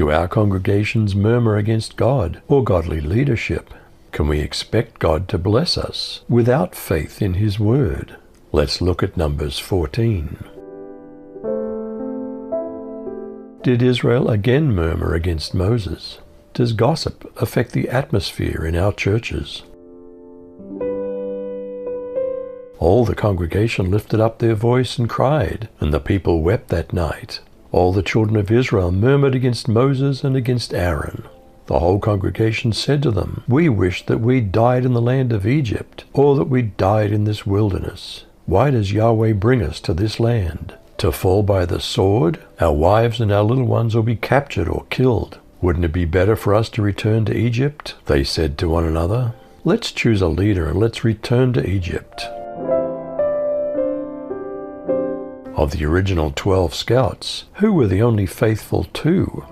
Do our congregations murmur against God or godly leadership? Can we expect God to bless us without faith in His Word? Let's look at Numbers 14. Did Israel again murmur against Moses? Does gossip affect the atmosphere in our churches? All the congregation lifted up their voice and cried, and the people wept that night. All the children of Israel murmured against Moses and against Aaron. The whole congregation said to them, "We wish that we died in the land of Egypt, or that we died in this wilderness. Why does Yahweh bring us to this land? To fall by the sword? Our wives and our little ones will be captured or killed. Wouldn't it be better for us to return to Egypt?" They said to one another. "Let's choose a leader and let's return to Egypt." Of the original 12 scouts, who were the only faithful 2?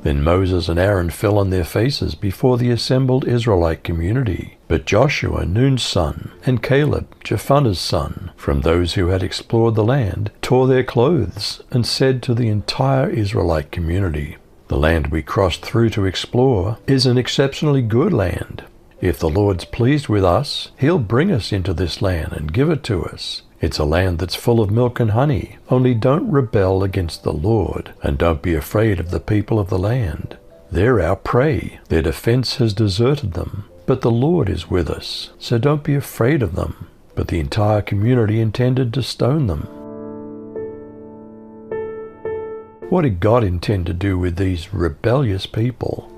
Then Moses and Aaron fell on their faces before the assembled Israelite community. But Joshua, Nun's son, and Caleb, Jephunneh's son, from those who had explored the land, tore their clothes and said to the entire Israelite community, "The land we crossed through to explore is an exceptionally good land. If the Lord's pleased with us, He'll bring us into this land and give it to us. It's a land that's full of milk and honey. Only don't rebel against the Lord, and don't be afraid of the people of the land. They're our prey. Their defense has deserted them. But the Lord is with us, so don't be afraid of them." But the entire community intended to stone them. What did God intend to do with these rebellious people?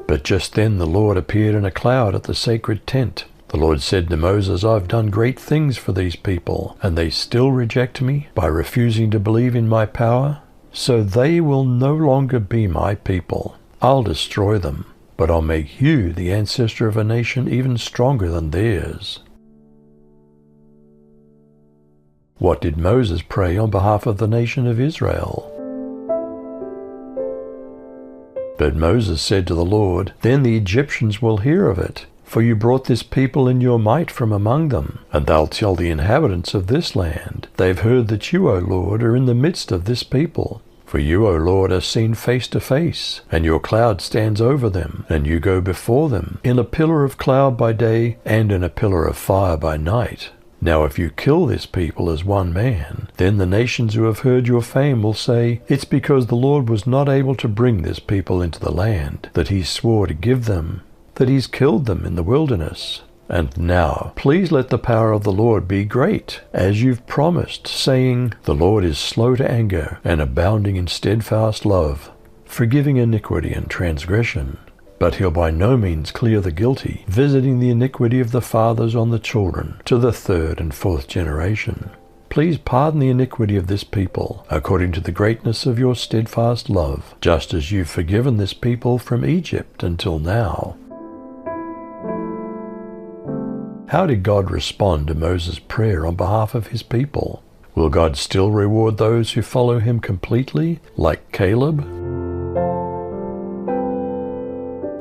But just then the Lord appeared in a cloud at the sacred tent. The Lord said to Moses, "I've done great things for these people, and they still reject me by refusing to believe in my power. So they will no longer be my people. I'll destroy them, but I'll make you the ancestor of a nation even stronger than theirs." What did Moses pray on behalf of the nation of Israel? But Moses said to the Lord, "Then the Egyptians will hear of it. For you brought this people in your might from among them, and they'll tell the inhabitants of this land, they've heard that you, O Lord, are in the midst of this people. For you, O Lord, are seen face to face, and your cloud stands over them, and you go before them, in a pillar of cloud by day, and in a pillar of fire by night. Now if you kill this people as one man, then the nations who have heard your fame will say, 'It's because the Lord was not able to bring this people into the land that He swore to give them, that He's killed them in the wilderness. And now, please let the power of the Lord be great, as you've promised, saying, The Lord is slow to anger and abounding in steadfast love, forgiving iniquity and transgression. But He'll by no means clear the guilty, visiting the iniquity of the fathers on the children to the 3rd and 4th generation. Please pardon the iniquity of this people, according to the greatness of your steadfast love, just as you've forgiven this people from Egypt until now." How did God respond to Moses' prayer on behalf of His people? Will God still reward those who follow Him completely, like Caleb?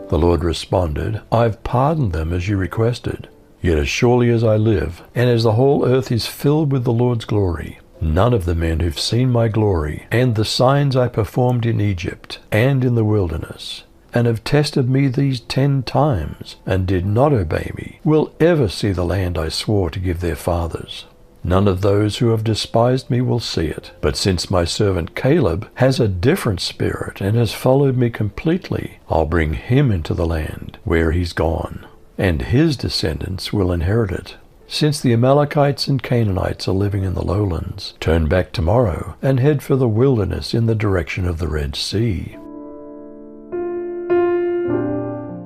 The Lord responded, "I've pardoned them as you requested. Yet as surely as I live, and as the whole earth is filled with the Lord's glory, none of the men who've seen my glory and the signs I performed in Egypt and in the wilderness, and have tested me these 10 times, and did not obey me, will ever see the land I swore to give their fathers. None of those who have despised me will see it. But since my servant Caleb has a different spirit and has followed me completely, I'll bring him into the land where he's gone, and his descendants will inherit it. Since the Amalekites and Canaanites are living in the lowlands, turn back tomorrow and head for the wilderness in the direction of the Red Sea."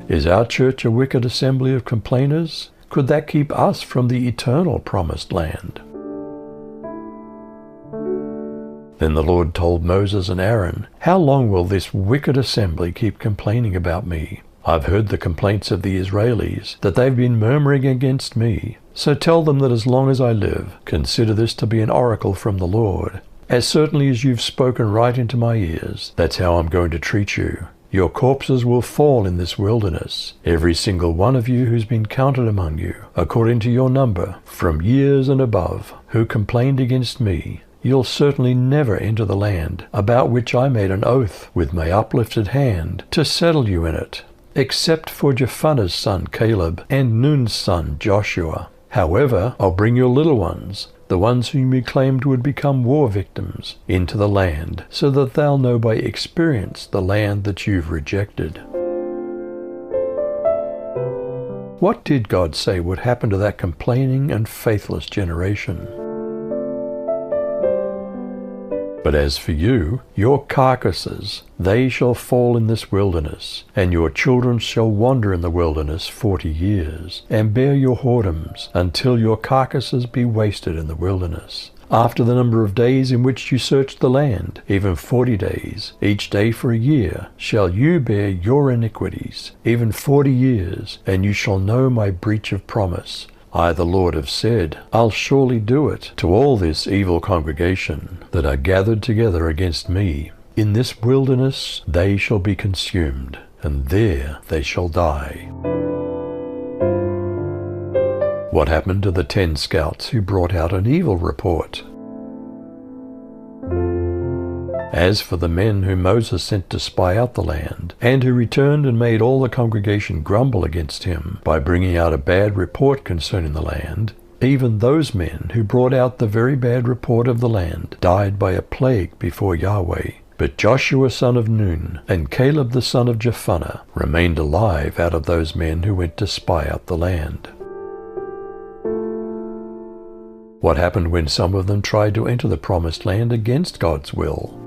Is our church a wicked assembly of complainers? Could that keep us from the eternal promised land? Then the Lord told Moses and Aaron, "How long will this wicked assembly keep complaining about me? I've heard the complaints of the Israelis, that they've been murmuring against me. So tell them that as long as I live, consider this to be an oracle from the Lord. As certainly as you've spoken right into my ears, that's how I'm going to treat you. Your corpses will fall in this wilderness, every single one of you who's been counted among you, according to your number, from years and above, who complained against me. you'll certainly never enter the land about which I made an oath with my uplifted hand to settle you in it, except for Jephunneh's son Caleb and Nun's son Joshua. However, I'll bring your little ones, the ones whom you claimed would become war victims, into the land, so that they'll know by experience the land that you've rejected. What did God say would happen to that complaining and faithless generation? But as for you, your carcasses, they shall fall in this wilderness, and your children shall wander in the wilderness 40 years, and bear your whoredoms, until your carcasses be wasted in the wilderness. After the number of days in which you searched the land, even 40 days, each day for a year, shall you bear your iniquities, even 40 years, and you shall know my breach of promise. I, the Lord, have said, I'll surely do it to all this evil congregation that are gathered together against me. In this wilderness they shall be consumed, and there they shall die. What happened to the 10 scouts who brought out an evil report? As for the men whom Moses sent to spy out the land, and who returned and made all the congregation grumble against him by bringing out a bad report concerning the land, even those men who brought out the very bad report of the land died by a plague before Yahweh. But Joshua son of Nun and Caleb the son of Jephunneh remained alive out of those men who went to spy out the land. What happened when some of them tried to enter the promised land against God's will?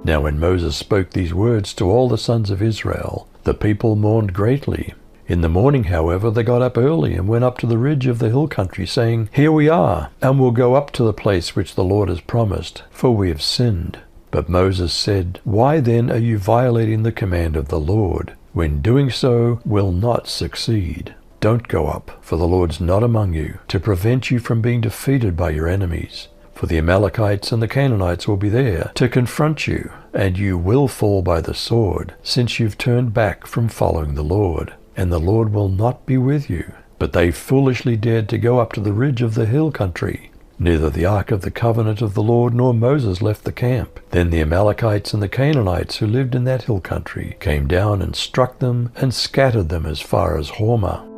Now when Moses spoke these words to all the sons of Israel, the people mourned greatly. In the morning, however, they got up early and went up to the ridge of the hill country, saying, Here we are, and we'll go up to the place which the Lord has promised, for we have sinned. But Moses said, Why then are you violating the command of the Lord, when doing so will not succeed? Don't go up, for the Lord's not among you, to prevent you from being defeated by your enemies. For the Amalekites and the Canaanites will be there to confront you, and you will fall by the sword, since you've turned back from following the Lord. And the Lord will not be with you. But they foolishly dared to go up to the ridge of the hill country. Neither the ark of the covenant of the Lord nor Moses left the camp. Then the Amalekites and the Canaanites who lived in that hill country came down and struck them and scattered them as far as Hormah.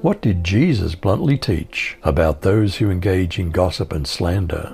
What did Jesus bluntly teach about those who engage in gossip and slander?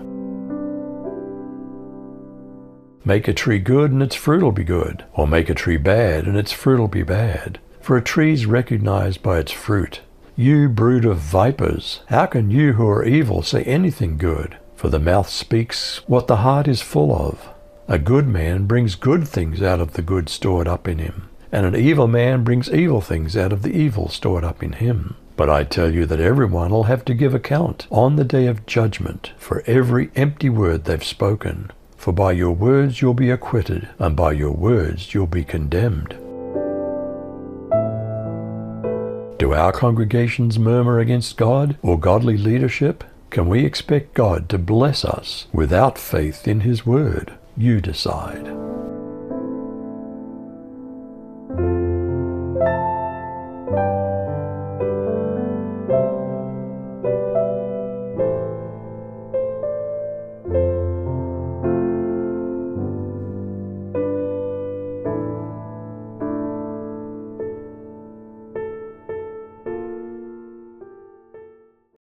Make a tree good and its fruit will be good, or make a tree bad and its fruit will be bad. For a tree is recognized by its fruit. You brood of vipers, how can you who are evil say anything good? For the mouth speaks what the heart is full of. A good man brings good things out of the good stored up in him, and an evil man brings evil things out of the evil stored up in him. But I tell you that everyone will have to give account on the day of judgment for every empty word they've spoken. For by your words you'll be acquitted, and by your words you'll be condemned. Do our congregations murmur against God or godly leadership? Can we expect God to bless us without faith in His word? You decide.